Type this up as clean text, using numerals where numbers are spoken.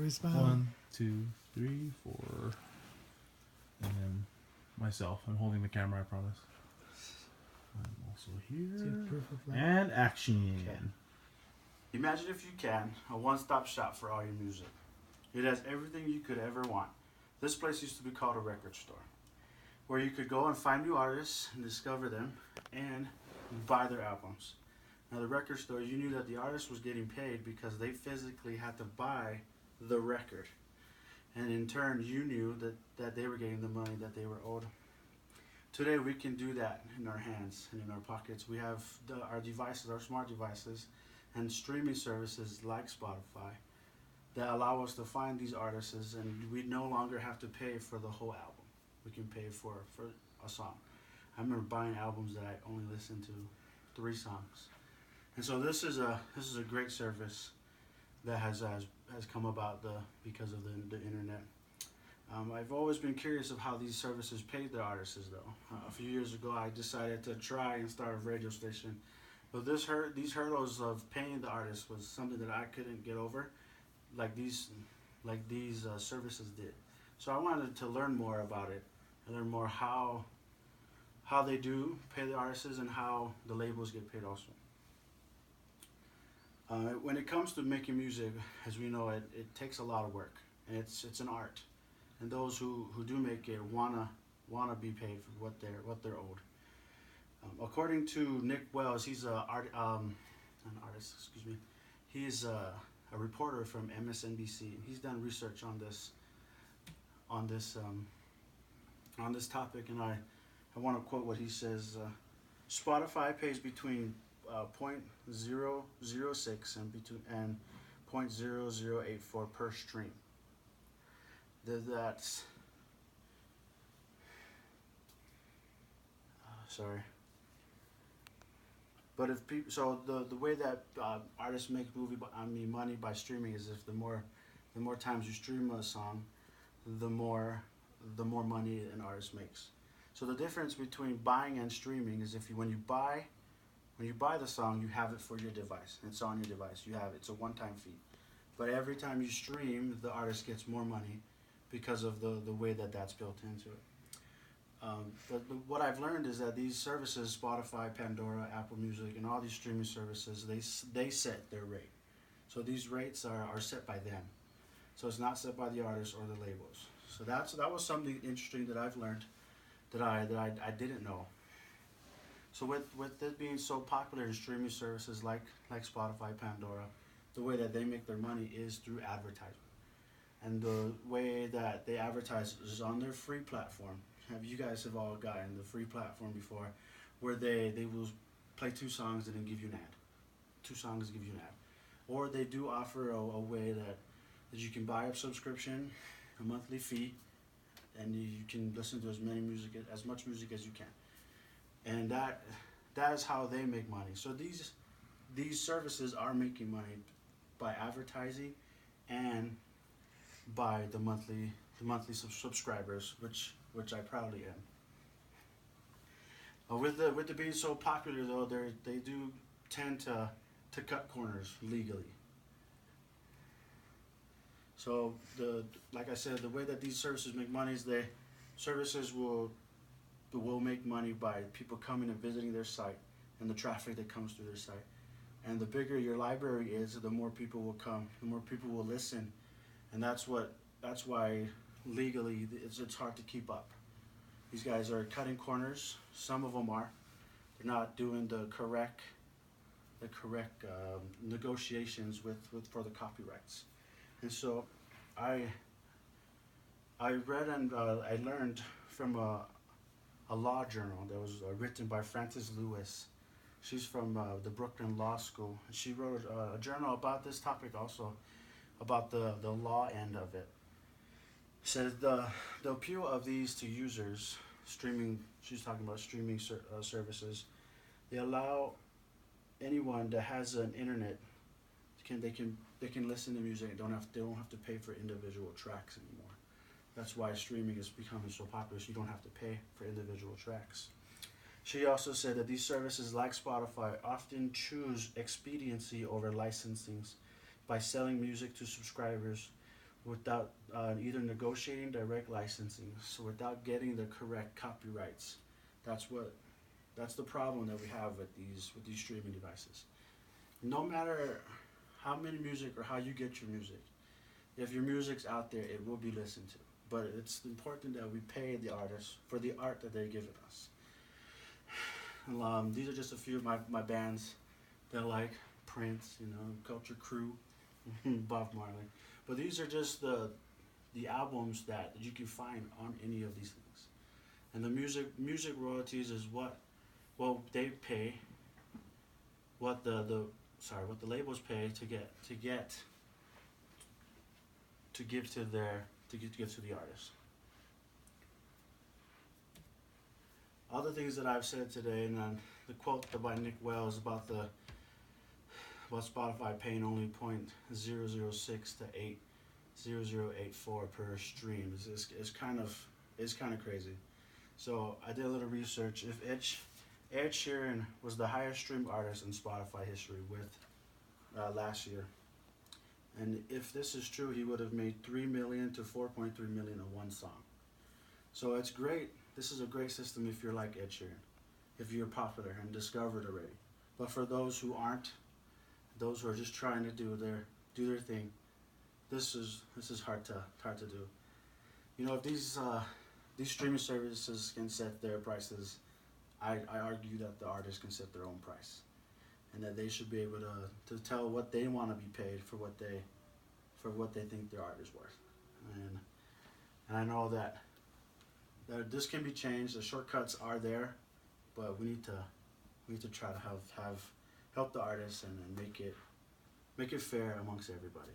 Everybody smile. 1, 2, 3, 4. And then myself. I'm holding the camera, I promise. I'm also here. And action. Okay. Imagine if you can, a one-stop shop for all your music. It has everything you could ever want. This place used to be called a record store, where you could go and find new artists and discover them and buy their albums. Now, the record store, you knew that the artist was getting paid because they physically had to buy the record. And in turn, you knew that they were getting the money that they were owed. Today, we can do that in our hands and in our pockets. We have our devices, our smart devices, and streaming services like Spotify that allow us to find these artists, and we no longer have to pay for the whole album. We can pay for a song. I remember buying albums that I only listened to 3 songs. And so this is a great service that has come about because of the internet. I've always been curious of how these services paid their artists, though. A few years ago, I decided to try and start a radio station, but these hurdles of paying the artists was something that I couldn't get over, like these services did. So I wanted to learn more about it, and learn more how they do pay the artists and how the labels get paid also. When it comes to making music, as we know, it takes a lot of work, and it's an art. And those who do make it wanna be paid for what they're owed. According to Nick Wells, he's an artist. Excuse me. He's a reporter from MSNBC. He's done research on this topic, and I want to quote what he says. Spotify pays between 0.006 and 0.0084 per stream. That's sorry. But if people, so the way that artists make money by streaming is if the more times you stream a song, the more money an artist makes. So the difference between buying and streaming is when you buy the song, you have it for your device. It's on your device. You have it. It's a one-time fee. But every time you stream, the artist gets more money because of the way that's built into it. But what I've learned is that these services, Spotify, Pandora, Apple Music, and all these streaming services, they set their rate. So these rates are set by them. So it's not set by the artists or the labels. So that was something interesting that I've learned that I didn't know. So with it being so popular in streaming services like Spotify, Pandora, the way that they make their money is through advertising. And the way that they advertise is on their free platform. You guys have all gotten the free platform before, where they will play 2 songs and then give you an ad. 2 songs give you an ad. Or they do offer a way that you can buy a subscription, a monthly fee, and you can listen to as much music as you can. And that is how they make money. So these services are making money by advertising and by the monthly subscribers, which I proudly am. With it being so popular, though, they do tend to cut corners legally. So like I said, the way that these services make money is services will make money by people coming and visiting their site and the traffic that comes through their site. And the bigger your library is, the more people will come, the more people will listen, and that's why legally it's hard to keep up. These guys are cutting corners. Some of them are. They're not doing the correct negotiations for the copyrights. And so I read and I learned from a law journal that was written by Frances Lewis. She's from the Brooklyn Law School. She wrote a journal about this topic also, about the law end of it. Says the appeal of these to users, streaming. She's talking about streaming services. They allow anyone that has an internet they can listen to music. They don't have to pay for individual tracks anymore. That's why streaming is becoming so popular. So you don't have to pay for individual tracks. She also said that these services like Spotify often choose expediency over licensing by selling music to subscribers without either negotiating direct licensing, so without getting the correct copyrights. That's the problem that we have with these streaming devices. No matter how many music or how you get your music, if your music's out there, it will be listened to. But it's important that we pay the artists for the art that they're giving us. These are just a few of my bands that I like: Prince, Culture Crew, Bob Marley. But these are just the albums that you can find on any of these things. And the music royalties is what they pay, what the labels pay to give to the artist. Other things that I've said today, and then the quote by Nick Wells about Spotify paying only 0.006 to 80084 per stream is kind of crazy. So I did a little research. If Ed Sheeran was the highest streamed artist in Spotify history with last year, and if this is true, he would have made $3 million to $4.3 million on one song. So it's great. This is a great system if you're like Ed Sheeran, if you're popular and discovered already. But for those who aren't, those who are just trying to do their thing, this is hard to do. If these streaming services can set their prices, I argue that the artists can set their own price, and that they should be able to tell what they want to be paid for what they think their art is worth. And I know that this can be changed. The shortcuts are there, but we need to try to help the artists and make it fair amongst everybody.